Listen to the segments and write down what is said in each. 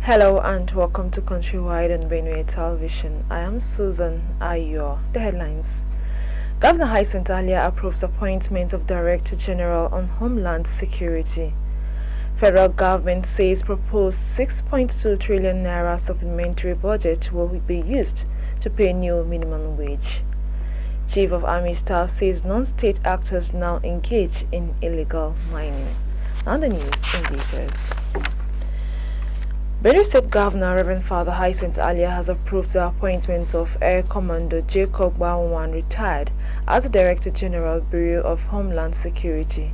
Hello and welcome to Countrywide on Benue Television. I am Susan Ayo. The headlines. Governor Hyacinth Alia approves appointment of Director General on Homeland Security. Federal government says proposed 6.2 trillion naira supplementary budget will be used to pay new minimum wage. Chief of Army Staff says non-state actors now engage in illegal mining. Now the news in details. Benue State Governor Reverend Father Hyacinth Alia has approved the appointment of Air Commodore Jacob Bawan, retired, as the Director General, Bureau of Homeland Security.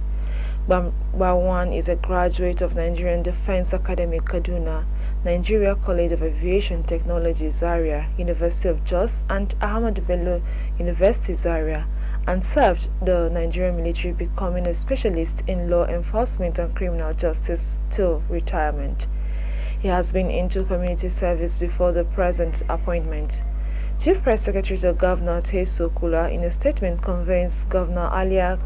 Bawan is a graduate of Nigerian Defense Academy Kaduna, Nigeria College of Aviation Technology Zaria, University of Jos, and Ahmadu Bello University Zaria, and served the Nigerian military, becoming a specialist in law enforcement and criminal justice till retirement. He has been into community service before the present appointment. Chief Press Secretary to Governor Teso Kula, in a statement, conveys Governor Alia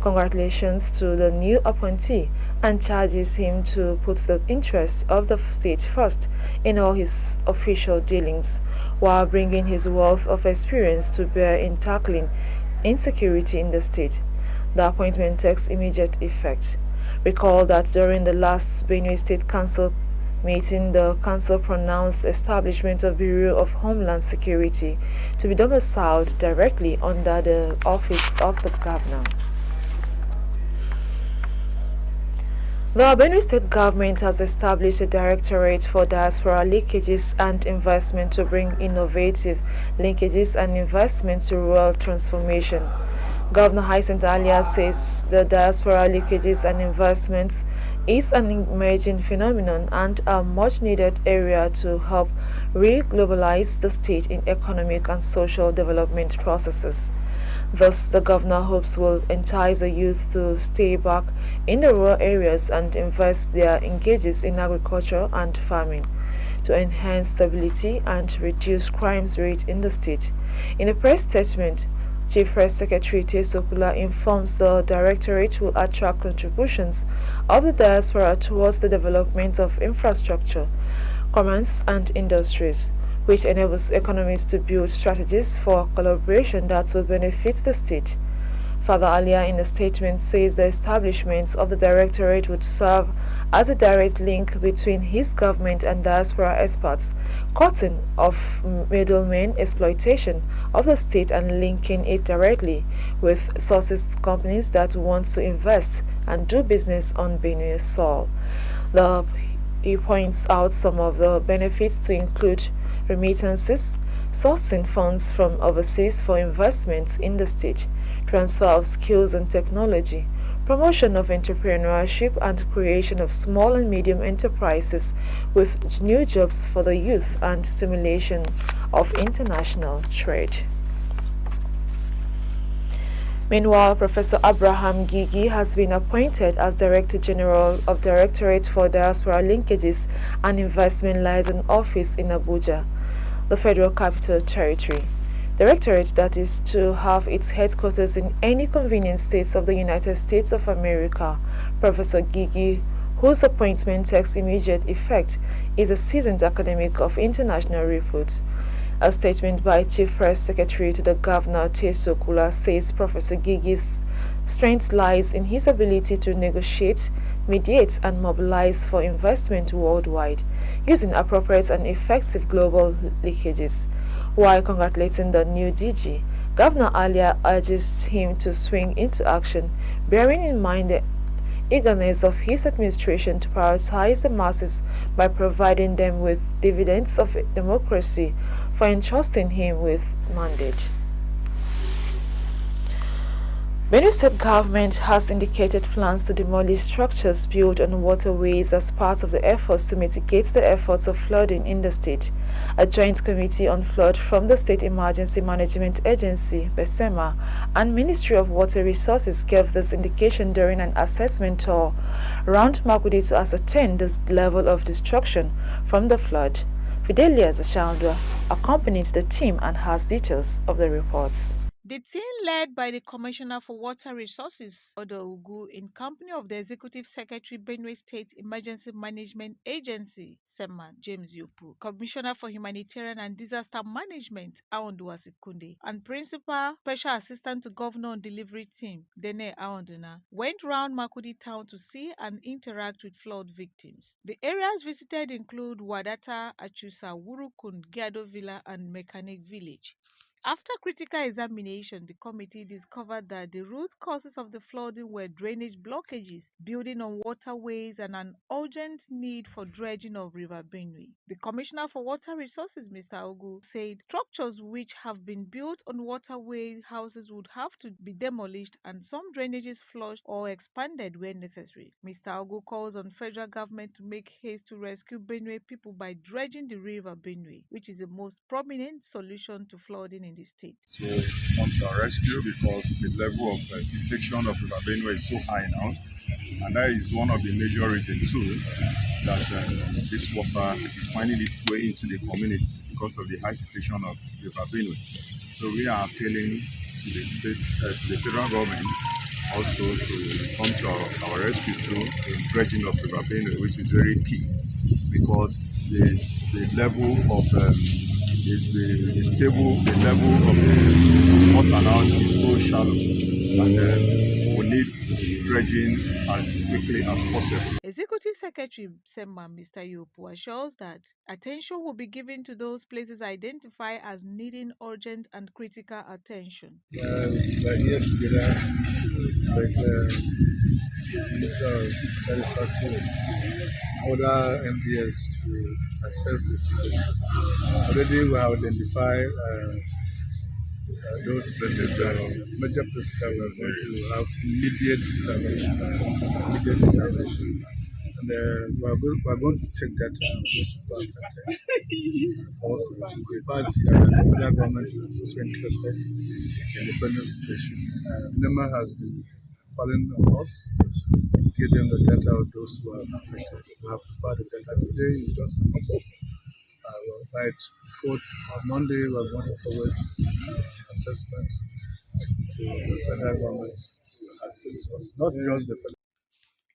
congratulations to the new appointee and charges him to put the interests of the state first in all his official dealings, while bringing his wealth of experience to bear in tackling insecurity in the state. The appointment takes immediate effect. Recall that during the last Benue State Council meeting, the council pronounced establishment of Bureau of Homeland Security to be domiciled directly under the office of the governor. The Benue State government has established a directorate for diaspora linkages and investment to bring innovative linkages and investment to rural transformation. Governor Hyacinth Alia says the diaspora linkages and investments is an emerging phenomenon and a much-needed area to help re-globalize the state in economic and social development processes. Thus, the governor hopes will entice the youth to stay back in the rural areas and invest their engages in agriculture and farming to enhance stability and reduce crimes rate in the state. In a press statement, Chief Press Secretary Teso Kula informs the Directorate will attract contributions of the diaspora towards the development of infrastructure, commerce and industries, which enables economies to build strategies for collaboration that will benefit the state. Father Alia, in a statement, says the establishment of the Directorate would serve as a direct link between his government and diaspora experts, cutting off middlemen exploitation of the state and linking it directly with sources companies that want to invest and do business on Benue soil. He points out some of the benefits to include remittances, sourcing funds from overseas for investments in the state, transfer of skills and technology, promotion of entrepreneurship and creation of small and medium enterprises with new jobs for the youth and stimulation of international trade. Meanwhile, Professor Abraham Gigi has been appointed as Director General of Directorate for Diaspora Linkages and Investment Liaison Office in Abuja, the Federal Capital Territory. Directorate that is to have its headquarters in any convenient states of the United States of America. Professor Gigi, whose appointment takes immediate effect, is a seasoned academic of international repute. A statement by Chief Press Secretary to the Governor Teso Kula says Professor Gigi's strength lies in his ability to negotiate, mediate and mobilize for investment worldwide, using appropriate and effective global linkages. While congratulating the new DG, Governor Alia urges him to swing into action, bearing in mind the eagerness of his administration to prioritize the masses by providing them with dividends of democracy for entrusting him with mandate. Benue State government has indicated plans to demolish structures built on waterways as part of the efforts to mitigate the efforts of flooding in the state. A joint committee on flood from the State Emergency Management Agency, BESEMA, and Ministry of Water Resources gave this indication during an assessment tour around Makudi to ascertain the level of destruction from the flood. Fidelia Zashandwa accompanied the team and has details of the reports. The team led by the Commissioner for Water Resources, Odo Ugu, in company of the Executive Secretary, Benue State Emergency Management Agency, SEMA, James Yopu, Commissioner for Humanitarian and Disaster Management, Aondu Asikunde, and Principal Special Assistant to Governor on Delivery Team, Dene Aonduna, went round Makudi town to see and interact with flood victims. The areas visited include Wadata, Achusa, Wurukun, Giado Villa, and Mechanic Village. After critical examination, the committee discovered that the root causes of the flooding were drainage blockages, building on waterways, and an urgent need for dredging of River Benue. The Commissioner for Water Resources, Mr. Ogu, said structures which have been built on waterway houses would have to be demolished and some drainages flushed or expanded where necessary. Mr. Ogu calls on federal government to make haste to rescue Benue people by dredging the River Benue, which is the most prominent solution to flooding in the state. So come to our rescue because the level of precipitation of River Benue is so high now, and that is one of the major reasons too that this water is finding its way into the community because of the high situation of River Benue. So we are appealing to the state, to the federal government also to come to our rescue too in dredging of River Benue, which is very key because the level of the level of the water now is so shallow, and we need dredging as quickly as possible. Executive Secretary SEMA, Mr. Yopu, assures that attention will be given to those places identified as needing urgent and critical attention. We are here together with Minister of Water Resources, other MPs to assess the situation. Already we have identified those places that major places that we are going to have immediate intervention. And we are going to take that those people affected for us to rescue. In fact, the federal government is also interested in the present situation. NEMA has been calling on us to give them the data of those who are affected. We have prepared the data today, it's just a couple. Right before Monday, we are going to forward assessment to the federal government to assist us, not just the federal.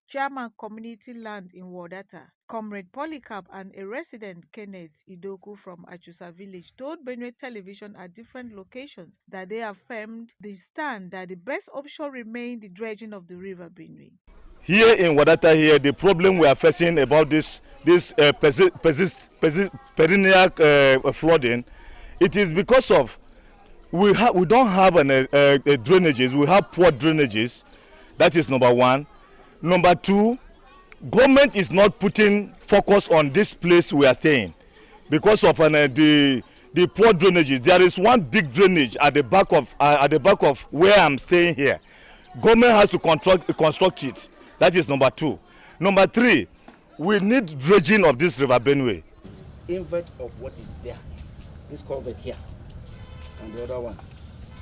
Chairman Community Land in Wadata, Comrade Polycarp, and a resident, Kenneth Idoku from Achusa Village, told Benue Television at different locations that they affirmed the stand that the best option remained the dredging of the River Benue. Here in Wadata, here the problem we are facing about this perennial flooding, it is because of we don't have drainages. We have poor drainages. That is number one. Number two, government is not putting focus on this place we are staying because of the poor drainages. There is one big drainage at the back of where I'm staying here. Government has to construct it. That is number two. Number three, we need dredging of this River Benue. Invert of what is there, this culvert here, and the other one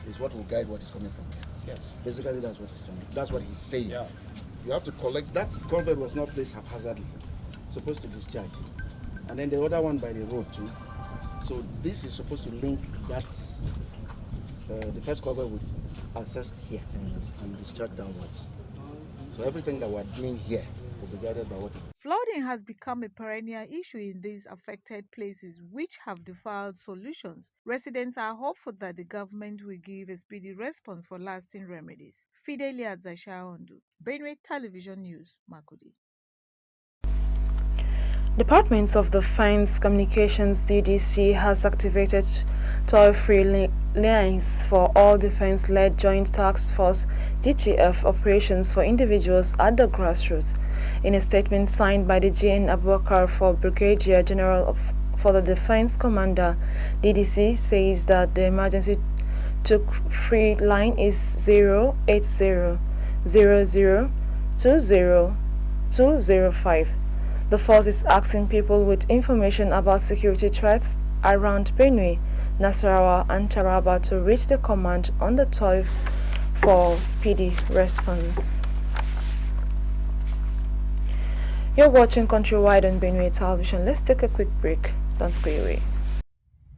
is what will guide what is coming from here. Yes. Basically, that's what he's saying. Yeah. You have to collect, that culvert was not placed haphazardly. It's supposed to discharge. And then the other one by the road too. So this is supposed to link that, the first culvert would access here and discharge downwards. So everything that we're doing here will be guided by what is. Flooding has become a perennial issue in these affected places, which have defied solutions. Residents are hopeful that the government will give a speedy response for lasting remedies. Fidelia Zashaondu, Benue Television News, Makudi. Department of Defense Communications DDC has activated toll-free lines for all defense-led Joint Task Force GTF operations for individuals at the grassroots. In a statement signed by the GN Abubakar for Brigadier General for the Defense Commander, DDC says that the emergency toll-free line is 08000200205. The force is asking people with information about security threats around Benue, Nasarawa and Taraba to reach the command on the toll for speedy response. You're watching Countrywide on Benue Television. Let's take a quick break. Don't go away.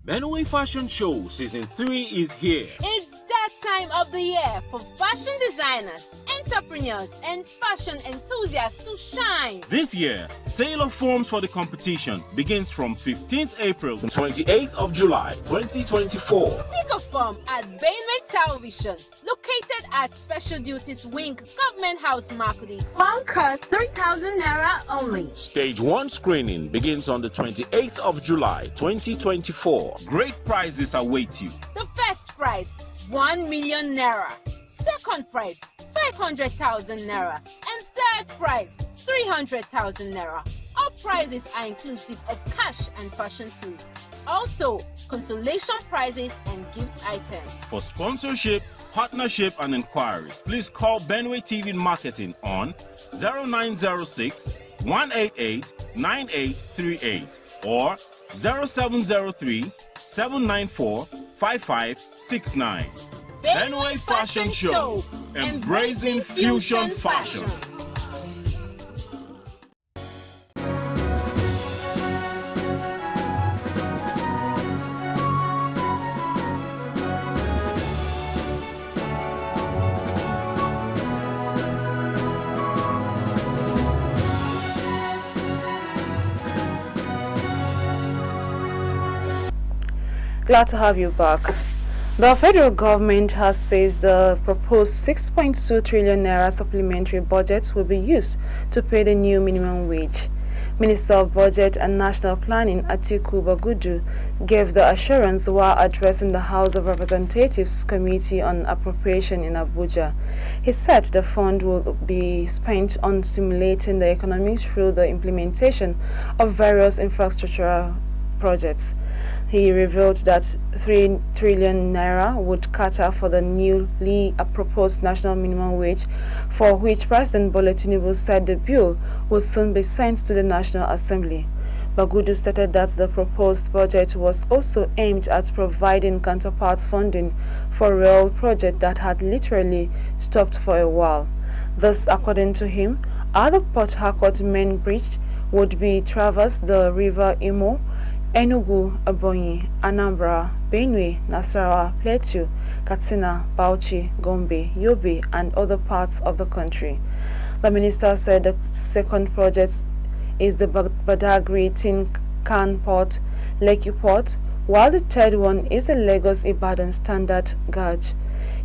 Benue Fashion Show Season 3 is here. It's that time of the year for fashion designers, entrepreneurs, and fashion enthusiasts to shine. This year, sale of forms for the competition begins from 15th April to 28th of July 2024. Pick a form at Benue Television, located at Special Duties Wing, Government House, Makudi. Form cost 3,000 naira only. Stage 1 screening begins on the 28th of July 2024. Great prizes await you. The first prize, 1 million naira. Second prize, 500,000 naira. And third prize, 300,000 naira. All prizes are inclusive of cash and fashion tools. Also, consolation prizes and gift items. For sponsorship, partnership and inquiries, please call Benue TV Marketing on 0906 188 9838 or 0703 794 5569. Benue Fashion Show, embracing fusion fashion. Glad to have you back. The federal government has said the proposed 6.2 trillion naira supplementary budget will be used to pay the new minimum wage. Minister of Budget and National Planning Atiku Bagudu gave the assurance while addressing the House of Representatives Committee on Appropriation in Abuja. He said the fund will be spent on stimulating the economy through the implementation of various infrastructural projects. He revealed that 3 trillion naira would cater for the newly proposed national minimum wage, for which President Bola Tinubu said the bill would soon be sent to the National Assembly. Bagudu stated that the proposed budget was also aimed at providing counterpart funding for rail projects that had literally stopped for a while. Thus, according to him, other Port Harcourt main bridge would be traversed the River Imo, Enugu, Ebonyi, Anambra, Benue, Nasarawa, Plateau, Katsina, Bauchi, Gombe, Yobe, and other parts of the country. The minister said the second project is the Badagry Tin Can Port, Lekki Port, while the third one is the Lagos-Ibadan Standard Gauge.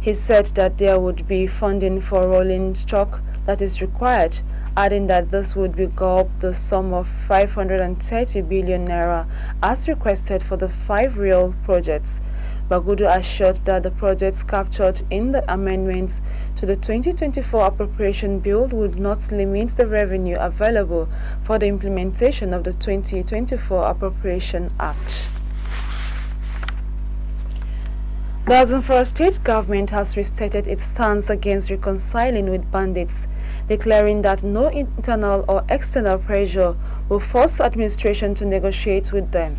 He said that there would be funding for rolling stock that is required, adding that this would be gulp the sum of 530 billion naira as requested for the 5 rail projects. Bagudu assured that the projects captured in the amendments to the 2024 appropriation bill would not limit the revenue available for the implementation of the 2024 Appropriation Act. The Zamfara state government has restated its stance against reconciling with bandits, declaring that no internal or external pressure will force the administration to negotiate with them.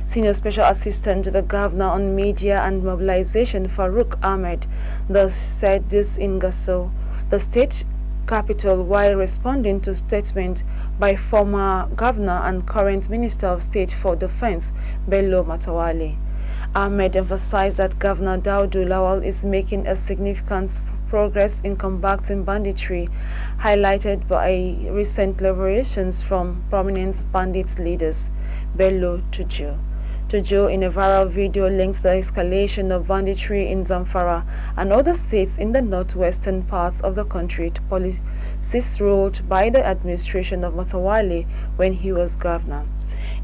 Senior Special Assistant to the Governor on Media and Mobilization Farouk Ahmed thus said this in Gasso, the state capital, while responding to statement by former Governor and current Minister of State for Defense, Bello Matawalle. Ahmed emphasized that Governor Daudu Lawal is making a significant progress in combating banditry, highlighted by recent liberations from prominent bandit leaders. Bello Tuju, in a viral video, links the escalation of banditry in Zamfara and other states in the northwestern parts of the country to policies ruled by the administration of Matawalle when he was governor,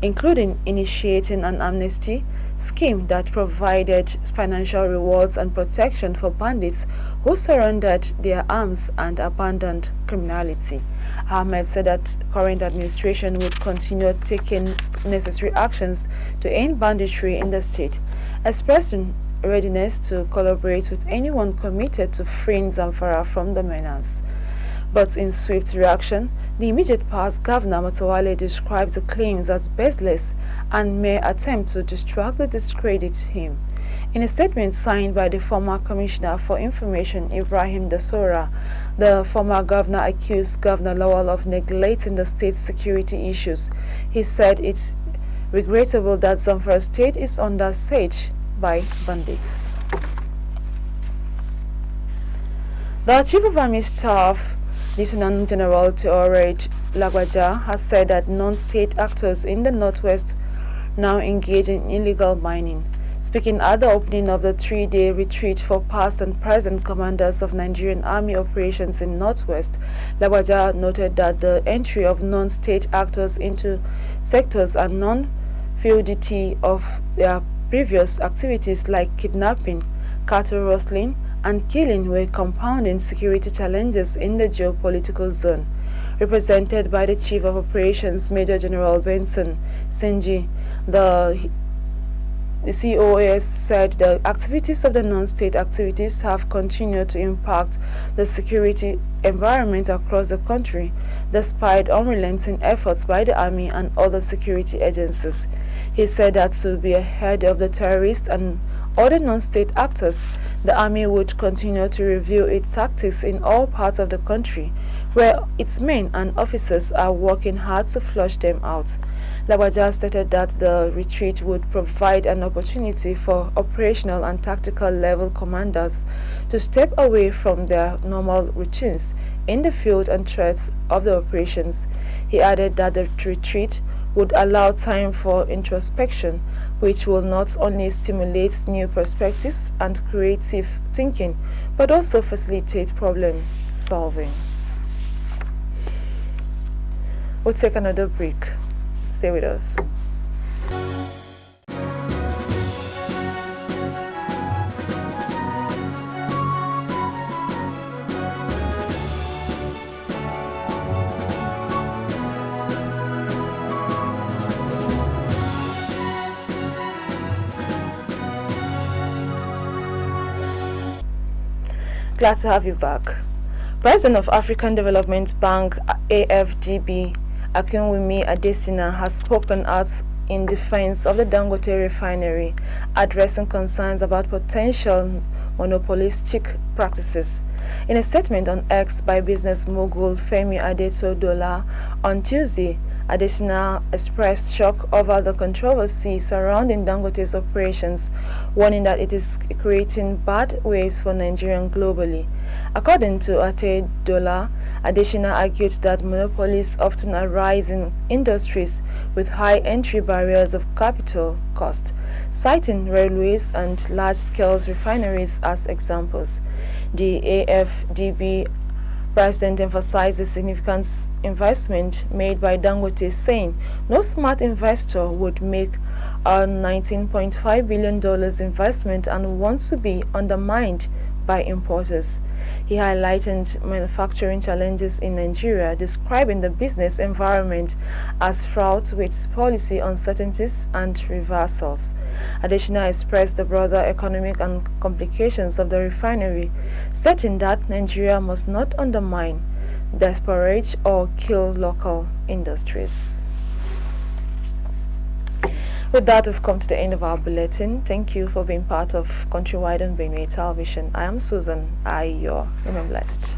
including initiating an amnesty scheme that provided financial rewards and protection for bandits who surrendered their arms and abandoned criminality. Ahmed said that current administration would continue taking necessary actions to end banditry in the state, expressing readiness to collaborate with anyone committed to freeing Zamfara from the menace. But in swift reaction, the immediate past Governor Matawalle described the claims as baseless and mere attempt to distract and discredit him. In a statement signed by the former Commissioner for Information, Ibrahim Dasora, the former governor accused Governor Lawal of neglecting the state's security issues. He said it's regrettable that Zamfara state is under siege by bandits. The Chief of Army Staff, Lieutenant General Theored Lagwaja, has said that non-state actors in the Northwest now engage in illegal mining. Speaking at the opening of the 3-day retreat for past and present commanders of Nigerian Army operations in Northwest, Lagwaja noted that the entry of non-state actors into sectors and non-fluidity of their previous activities like kidnapping, cattle rustling, and killing were compounding security challenges in the geopolitical zone. Represented by the Chief of Operations, Major General Benson Senji, the COAS said the activities of the non-state activities have continued to impact the security environment across the country, despite unrelenting efforts by the Army and other security agencies. He said that to be ahead of the terrorists and other non-state actors, the Army would continue to review its tactics in all parts of the country, where its men and officers are working hard to flush them out. Lagwaja stated that the retreat would provide an opportunity for operational and tactical level commanders to step away from their normal routines in the field and threats of the operations. He added that the retreat would allow time for introspection, which will not only stimulate new perspectives and creative thinking, but also facilitate problem solving. We'll take another break. Stay with us. Glad to have you back. President of African Development Bank AFDB, Akinwumi Adesina, has spoken out in defense of the Dangote refinery, addressing concerns about potential monopolistic practices. In a statement on X by business mogul Femi Adetodola on Tuesday, Adesina expressed shock over the controversy surrounding Dangote's operations, warning that it is creating bad waves for Nigerians globally. According to Adedola, Adesina argued that monopolies often arise in industries with high entry barriers of capital cost, citing railways and large-scale refineries as examples. The AFDB president emphasized the significant investment made by Dangote, saying no smart investor would make a $19.5 billion investment and want to be undermined by importers. He highlighted manufacturing challenges in Nigeria, describing the business environment as fraught with policy uncertainties and reversals. Additionally, expressed the broader economic and complications of the refinery, stating that Nigeria must not undermine, disparage, or kill local industries. With that, we've come to the end of our bulletin. Thank you for being part of Countrywide on Benue Television. I am Susan. Remain blessed.